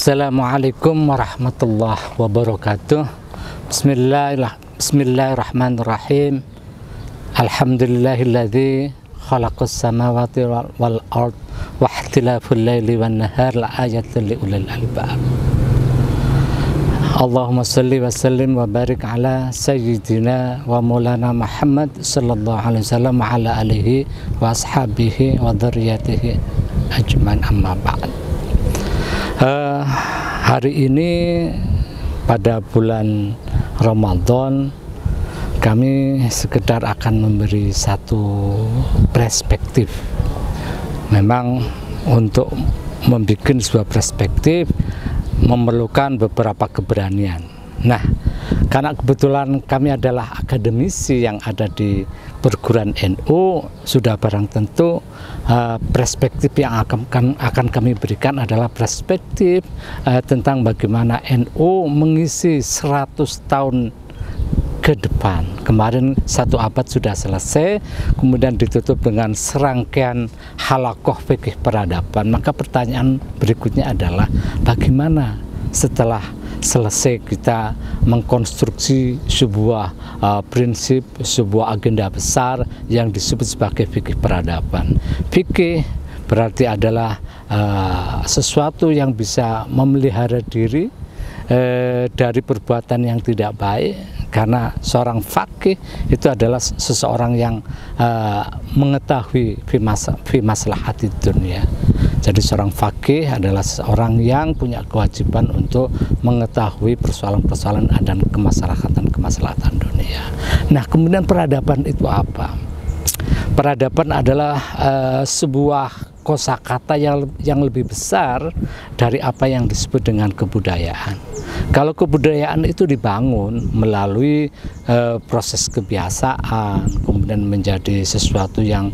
Assalamualaikum warahmatullahi wabarakatuh. Bismillahirrahmanirrahim. Alhamdulillahilladzi khalaqas samawati wal ard wa ikhtilafal laili wan nahar la ayatul liulil albab. Allahumma salli wa sallim wa barik ala sayyidina wa maulana Muhammad sallallahu alaihi wasallam wa ala alihi wa ashabihi wa dzurriyyatihi ajmain, amma ba'd. Hari ini pada bulan Ramadan kami sekedar akan memberi satu perspektif. Memang untuk membuat sebuah perspektif memerlukan beberapa keberanian. Nah, karena kebetulan kami adalah akademisi yang ada di perguruan NU, sudah barang tentu perspektif yang akan kami berikan adalah perspektif tentang bagaimana NU mengisi 100 tahun ke depan. Kemarin 1 abad sudah selesai, kemudian ditutup dengan serangkaian halakoh fikih peradaban. Maka pertanyaan berikutnya adalah bagaimana setelah selesai kita mengkonstruksi sebuah prinsip, sebuah agenda besar yang disebut sebagai fikih peradaban. Fikih berarti adalah sesuatu yang bisa memelihara diri dari perbuatan yang tidak baik, karena seorang faqih itu adalah seseorang yang mengetahui fi maslahati dunia. Jadi seorang faqih adalah seorang yang punya kewajiban untuk mengetahui persoalan-persoalan dan kemaslahatan dunia. Nah, kemudian peradaban itu apa? Peradaban adalah sebuah kosakata yang lebih besar dari apa yang disebut dengan kebudayaan. Kalau kebudayaan itu dibangun melalui proses kebiasaan, kemudian menjadi sesuatu yang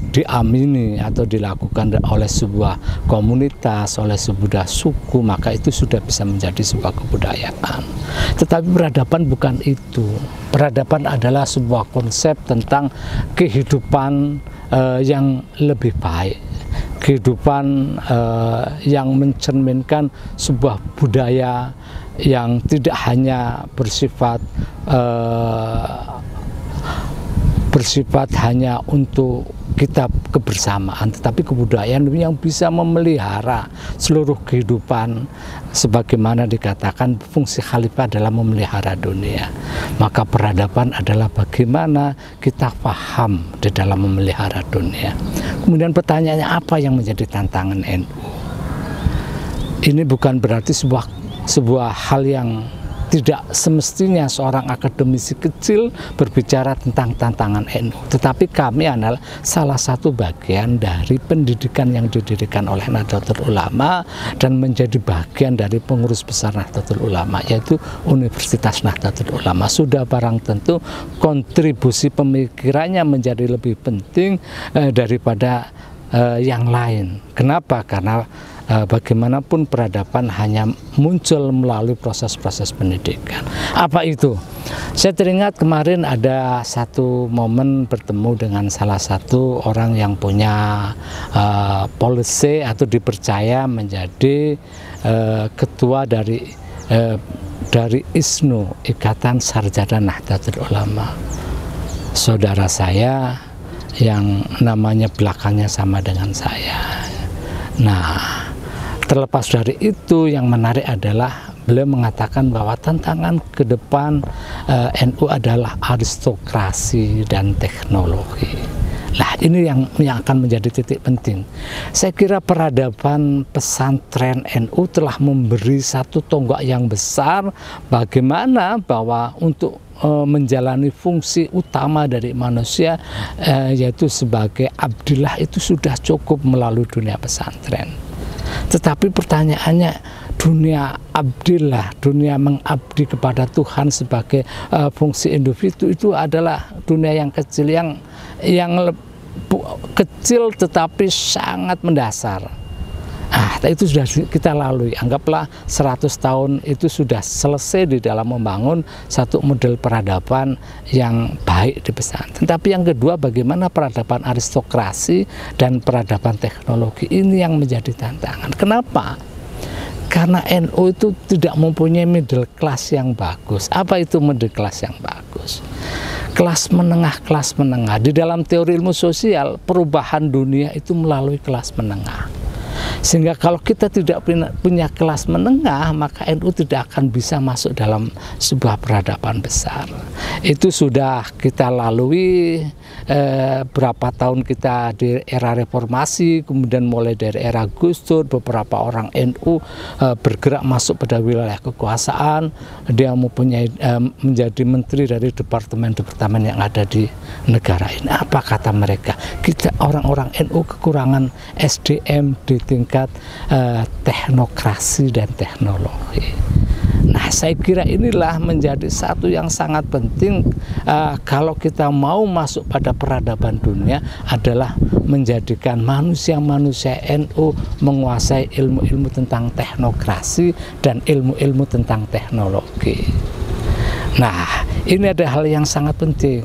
diamini atau dilakukan oleh sebuah komunitas, oleh sebuah suku, maka itu sudah bisa menjadi sebuah kebudayaan. Tetapi peradaban bukan itu. Peradaban adalah sebuah konsep tentang kehidupan yang lebih baik, kehidupan yang mencerminkan sebuah budaya yang tidak hanya bersifat hanya untuk kita kebersamaan, tetapi kebudayaan yang bisa memelihara seluruh kehidupan, sebagaimana dikatakan fungsi khalifah adalah memelihara dunia. Maka peradaban adalah bagaimana kita paham di dalam memelihara dunia. Kemudian pertanyaannya, apa yang menjadi tantangan NU? Ini bukan berarti sebuah hal yang tidak semestinya seorang akademisi kecil berbicara tentang tantangan NU. Tetapi kami adalah salah satu bagian dari pendidikan yang didirikan oleh Nahdlatul Ulama dan menjadi bagian dari pengurus besar Nahdlatul Ulama, yaitu Universitas Nahdlatul Ulama. Sudah barang tentu kontribusi pemikirannya menjadi lebih penting daripada yang lain. Kenapa? Karena bagaimanapun peradaban hanya muncul melalui proses-proses pendidikan. Apa itu? Saya teringat kemarin ada satu momen bertemu dengan salah satu orang yang punya policy atau dipercaya menjadi ketua dari ISNU, Ikatan Sarjana Nahdlatul Ulama. Saudara saya yang namanya belakangnya sama dengan saya. Nah, terlepas dari itu, yang menarik adalah beliau mengatakan bahwa tantangan ke depan NU adalah aristokrasi dan teknologi. Nah, ini yang akan menjadi titik penting. Saya kira peradaban pesantren NU telah memberi satu tonggak yang besar bagaimana bahwa untuk menjalani fungsi utama dari manusia, yaitu sebagai abdillah, itu sudah cukup melalui dunia pesantren. Tetapi pertanyaannya, dunia abdillah, dunia mengabdi kepada Tuhan sebagai fungsi individu, itu adalah dunia yang kecil, yang kecil tetapi sangat mendasar. Itu sudah kita lalui. Anggaplah 100 tahun itu sudah selesai di dalam membangun satu model peradaban yang baik di pesantren. Tapi yang kedua, bagaimana peradaban aristokrasi dan peradaban teknologi ini yang menjadi tantangan. Kenapa? Karena NU itu tidak mempunyai middle class yang bagus. Apa itu middle class yang bagus? Kelas menengah. Di dalam teori ilmu sosial, perubahan dunia itu melalui kelas menengah. Sehingga kalau kita tidak punya kelas menengah, maka NU tidak akan bisa masuk dalam sebuah peradaban besar. Itu sudah kita lalui berapa tahun kita di era reformasi, kemudian mulai dari era Gus Dur, beberapa orang NU bergerak masuk pada wilayah kekuasaan. Dia mempunyai menjadi menteri dari departemen-departemen yang ada di negara ini. Apa kata mereka? Kita orang-orang NU kekurangan SDM di tingkat teknokrasi dan teknologi. Nah, saya kira inilah menjadi satu yang sangat penting kalau kita mau masuk pada peradaban dunia, adalah menjadikan manusia-manusia NU menguasai ilmu-ilmu tentang teknokrasi dan ilmu-ilmu tentang teknologi. Nah, ini ada hal yang sangat penting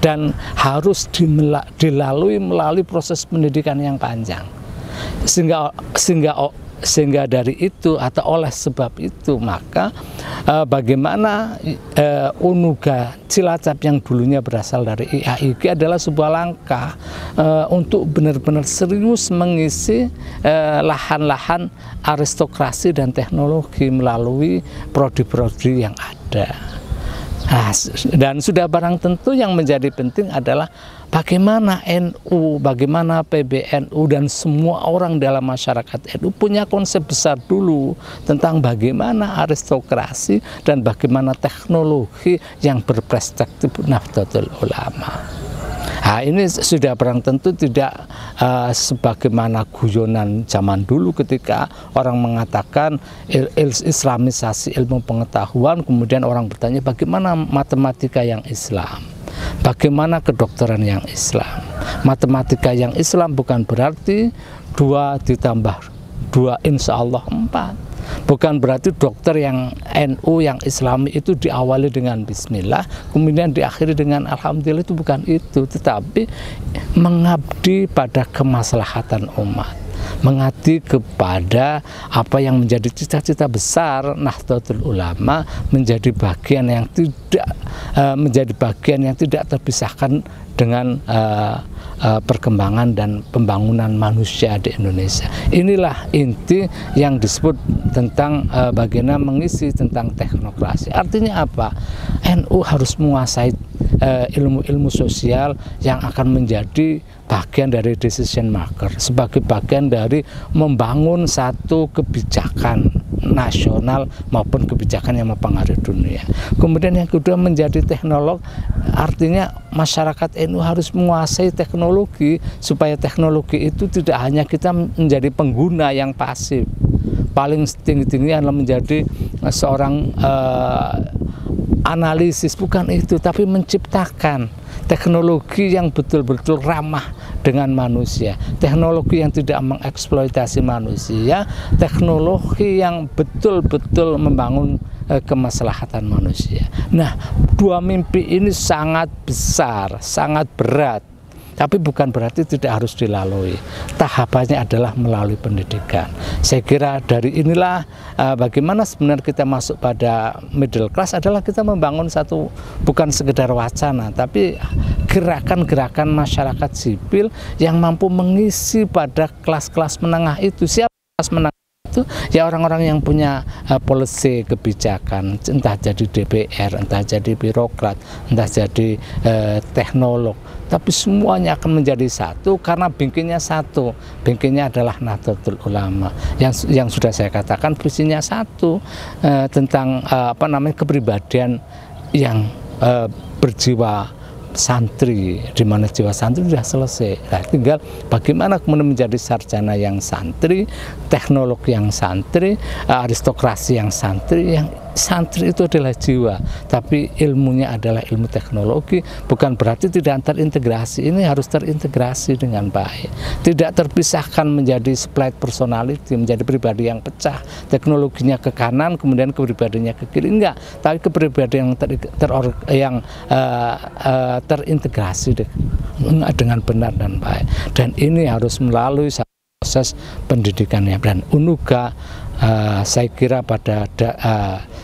dan harus dilalui melalui proses pendidikan yang panjang. Sehingga dari itu atau oleh sebab itu, maka bagaimana Unuga Cilacap yang dulunya berasal dari IAIG adalah sebuah langkah untuk benar-benar serius mengisi lahan-lahan aristokrasi dan teknologi melalui prodi-prodi yang ada. Nah, dan sudah barang tentu yang menjadi penting adalah bagaimana NU, bagaimana PBNU dan semua orang dalam masyarakat NU punya konsep besar dulu tentang bagaimana aristokrasi dan bagaimana teknologi yang berperspektif Nahdlatul Ulama. Nah, ini sudah barang tentu tidak sebagaimana guyonan zaman dulu ketika orang mengatakan Islamisasi ilmu pengetahuan, kemudian orang bertanya bagaimana matematika yang Islam, bagaimana kedokteran yang Islam. Matematika yang Islam bukan berarti 2 ditambah 2 insya Allah 4. Bukan berarti dokter yang NU yang Islami itu diawali dengan bismillah, kemudian diakhiri dengan alhamdulillah, itu bukan itu, tetapi mengabdi pada kemaslahatan umat, mengabdi kepada apa yang menjadi cita-cita besar Nahdlatul Ulama, menjadi bagian yang tidak terpisahkan dengan perkembangan dan pembangunan manusia di Indonesia. Inilah inti yang disebut tentang bagaimana mengisi tentang teknokrasi. Artinya apa? NU harus menguasai ilmu-ilmu sosial yang akan menjadi bagian dari decision maker, sebagai bagian dari membangun satu kebijakan nasional maupun kebijakan yang mempengaruhi dunia. Kemudian yang kedua menjadi teknolog, artinya masyarakat NU harus menguasai teknologi supaya teknologi itu tidak hanya kita menjadi pengguna yang pasif. Paling tinggi-tinggi adalah menjadi seorang analisis, bukan itu, tapi menciptakan teknologi yang betul-betul ramah dengan manusia, teknologi yang tidak mengeksploitasi manusia, teknologi yang betul-betul membangun kemaslahatan manusia. Nah, 2 mimpi ini sangat besar, sangat berat, tapi bukan berarti tidak harus dilalui. Tahapannya adalah melalui pendidikan. Saya kira dari inilah bagaimana sebenarnya kita masuk pada middle class adalah kita membangun satu, bukan sekedar wacana, tapi gerakan-gerakan masyarakat sipil yang mampu mengisi pada kelas-kelas menengah itu. Siapa kelas menengah itu? Ya orang-orang yang punya policy kebijakan, entah jadi DPR, entah jadi birokrat, entah jadi teknolog, tapi semuanya akan menjadi satu karena bingkingnya satu. Bingkingnya adalah Nahdlatul Ulama yang sudah saya katakan visinya satu, tentang kepribadian yang berjiwa santri, di mana jiwa santri sudah selesai. Nah, tinggal bagaimana kemudian menjadi sarjana yang santri, teknolog yang santri, aristokrasi yang santri. Yang santri itu adalah jiwa, tapi ilmunya adalah ilmu teknologi. Bukan berarti tidak terintegrasi, ini harus terintegrasi dengan baik, tidak terpisahkan menjadi split personality, menjadi pribadi yang pecah, teknologinya ke kanan kemudian kepribadiannya ke kiri, enggak, tapi kepribadian yang terintegrasi dengan benar dan baik. Dan ini harus melalui proses pendidikannya. Dan UNUGA saya kira pada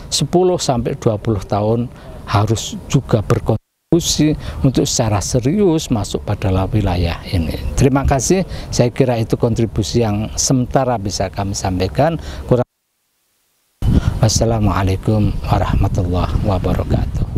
10-20 tahun harus juga berkontribusi untuk secara serius masuk pada wilayah ini. Terima kasih, saya kira itu kontribusi yang sementara bisa kami sampaikan. Wassalamualaikum warahmatullahi wabarakatuh.